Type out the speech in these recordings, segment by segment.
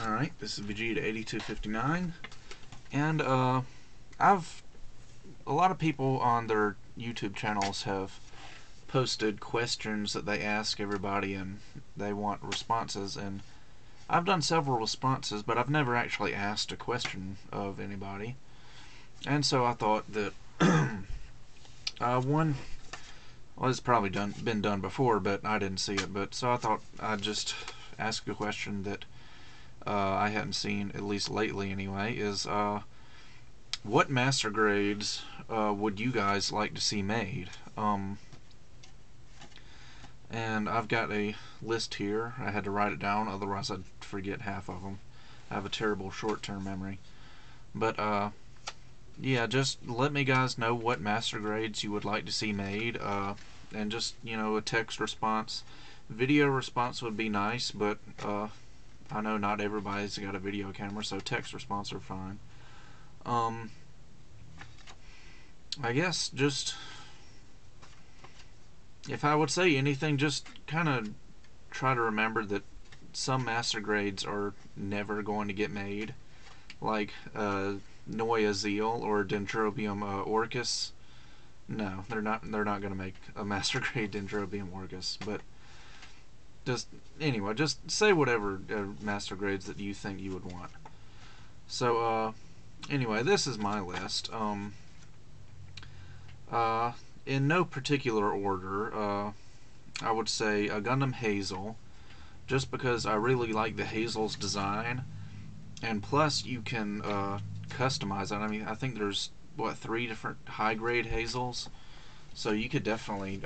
Alright, this is Vegeta 8259, and a lot of people on their YouTube channels have posted questions that they ask everybody and they want responses, and I've done several responses, but I've never actually asked a question of anybody. And so I thought that one, well, it's probably been done before, but I didn't see it, but so I thought I'd just ask a question that I hadn't seen, at least lately anyway, is what master grades would you guys like to see made? And I've got a list here. I had to write it down, otherwise I'd forget half of them. I have a terrible short-term memory. But yeah, just let me guys know what master grades you would like to see made, and just, you know, a text response. Video response would be nice, but I know not everybody's got a video camera, so text response are fine. I guess just, if I would say anything, just kind of try to remember that some master grades are never going to get made, like Noia Zeal or Dendrobium Orcus. No, they're not going to make a master grade Dendrobium Orcus, but just anyway, just say whatever master grades that you think you would want. So anyway, this is my list. In no particular order, I would say a Gundam Hazel, just because I really like the Hazel's design, and plus you can customize it. I mean, I think there's what, 3 different high grade Hazels, so you could definitely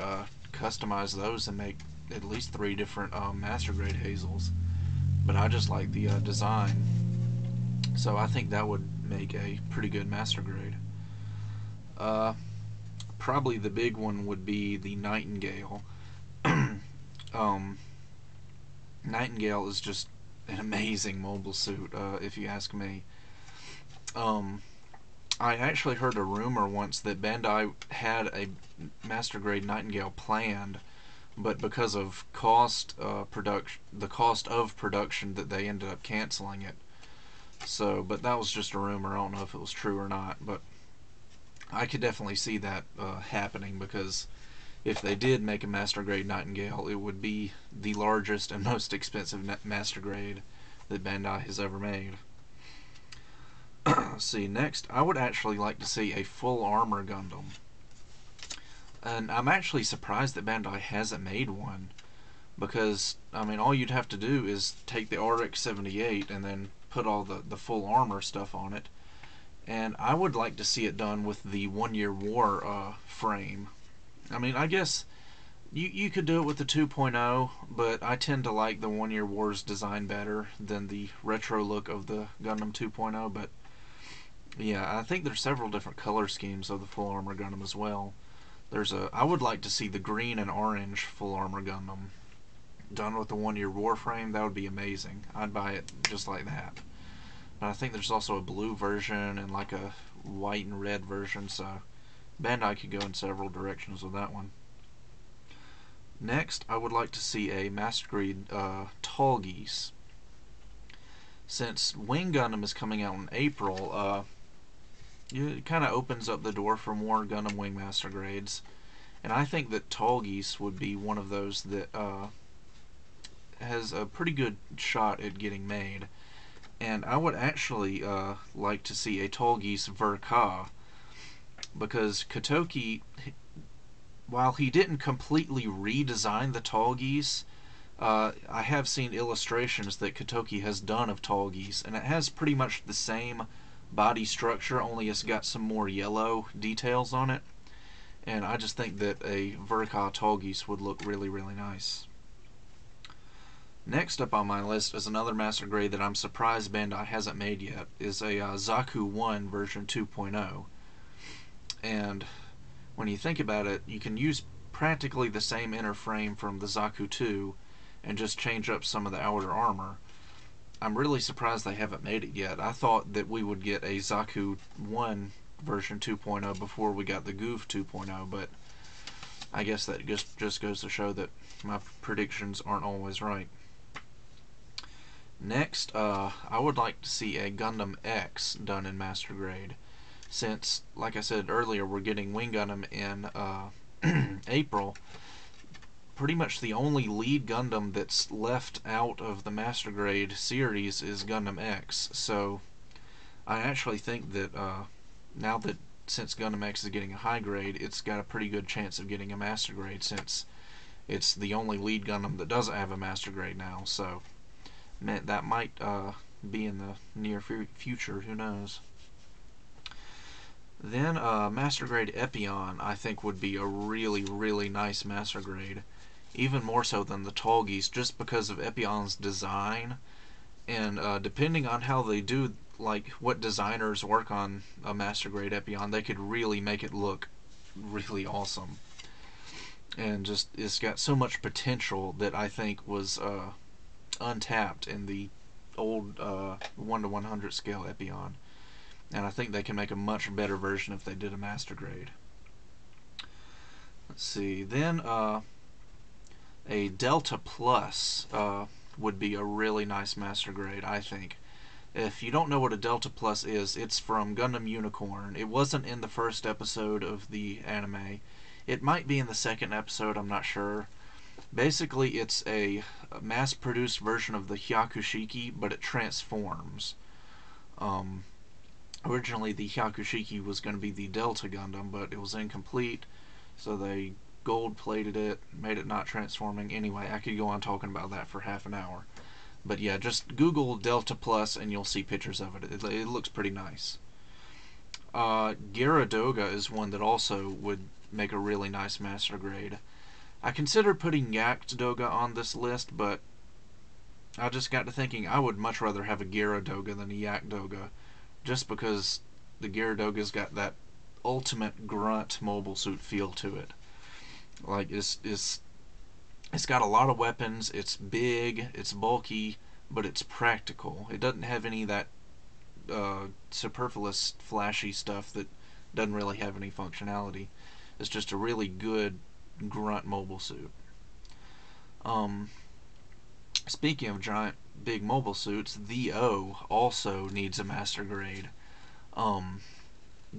customize those and make at least 3 different master grade Hazels. But I just like the design, so I think that would make a pretty good master grade. Probably the big one would be the Nightingale. Nightingale is just an amazing mobile suit, if you ask me. I actually heard a rumor once that Bandai had a master grade Nightingale planned, but because of the cost of production, that they ended up canceling it. So, but that was just a rumor. I don't know if it was true or not, but I could definitely see that happening, because if they did make a master grade Nightingale, it would be the largest and most expensive master grade that Bandai has ever made. See, next, I would actually like to see a full armor Gundam. And I'm actually surprised that Bandai hasn't made one, because, I mean, all you'd have to do is take the RX-78 and then put all the full armor stuff on it. And I would like to see it done with the 1 Year War frame. I mean, I guess you could do it with the 2.0, but I tend to like the 1 Year War's design better than the retro look of the Gundam 2.0. But yeah, I think there's several different color schemes of the full armor Gundam as well. I would like to see the green and orange full armor Gundam done with the 1 Year War frame. That would be amazing. I'd buy it just like that. But I think there's also a blue version and like a white and red version, so Bandai could go in several directions with that one. Next, I would like to see a master grade Tall Geese. Since Wing Gundam is coming out in April, it kind of opens up the door for more Gundam Wing master grades, and I think that Tall Geese would be one of those that has a pretty good shot at getting made. And I would actually like to see a Tall Geese Verka, because Kotoki, while he didn't completely redesign the Tall Geese, I have seen illustrations that Kotoki has done of Tall Geese, and it has pretty much the same body structure, only it's got some more yellow details on it. And I just think that a Verka Tall Geese would look really, really nice. Next up on my list is another master grade that I'm surprised Bandai hasn't made yet, is a Zaku 1 version 2.0. And when you think about it, you can use practically the same inner frame from the Zaku 2 and just change up some of the outer armor. I'm really surprised they haven't made it yet. I thought that we would get a Zaku 1 version 2.0 before we got the Goof 2.0, but I guess that just goes to show that my predictions aren't always right. Next, I would like to see a Gundam X done in Master Grade. Since, like I said earlier, we're getting Wing Gundam in April, pretty much the only lead Gundam that's left out of the Master Grade series is Gundam X. So I actually think that now that since Gundam X is getting a high grade, it's got a pretty good chance of getting a Master Grade since it's the only lead Gundam that doesn't have a Master Grade now. So that might be in the near future. Who knows? Then Master Grade Epion, I think, would be a really, really nice Master Grade. Even more so than the Tolgis, just because of Epion's design. And depending on how they do, like what designers work on a Master Grade Epion, they could really make it look really awesome. And just, it's got so much potential that I think was untapped in the old 1 to 100 scale Epion. And I think they can make a much better version if they did a Master Grade. Let's see. Then a Delta Plus would be a really nice Master Grade, I think. If you don't know what a Delta Plus is, it's from Gundam Unicorn. It wasn't in the first episode of the anime. It might be in the second episode, I'm not sure. Basically, it's a mass-produced version of the Hyakushiki, but it transforms. Originally, the Hyakushiki was going to be the Delta Gundam, but it was incomplete, so they gold-plated it, made it not transforming. Anyway, I could go on talking about that for half an hour. But yeah, just Google Delta Plus and you'll see pictures of it. It looks pretty nice. Gyaradoga is one that also would make a really nice Master Grade. I considered putting Yacht Doga on this list, but I just got to thinking I would much rather have a Gyaradoga than a Yacht Doga, just because the Gyaradoga's got that ultimate grunt mobile suit feel to it. Like it's got a lot of weapons. It's big. It's bulky, but it's practical. It doesn't have any of that superfluous, flashy stuff that doesn't really have any functionality. It's just a really good grunt mobile suit. Um, Speaking of giant, big mobile suits, the O also needs a Master Grade. Um,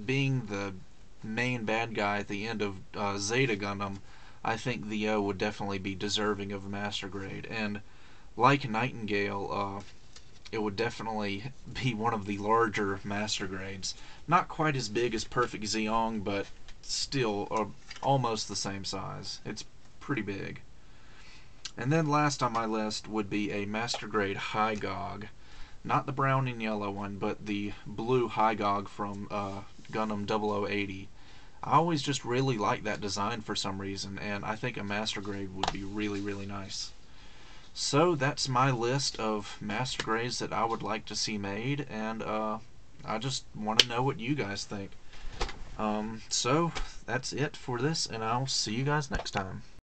Being the main bad guy at the end of Zeta Gundam, I think the O would definitely be deserving of a Master Grade. And like Nightingale, it would definitely be one of the larger Master Grades. Not quite as big as Perfect Zeong, but still almost the same size. It's pretty big. And then last on my list would be a Master Grade Hygog. Not the brown and yellow one, but the blue Hygog from Gundam 0080. I always just really like that design for some reason, and I think a Master Grade would be really, really nice. So that's my list of Master Grades that I would like to see made, and I just want to know what you guys think. So that's it for this, and I'll see you guys next time.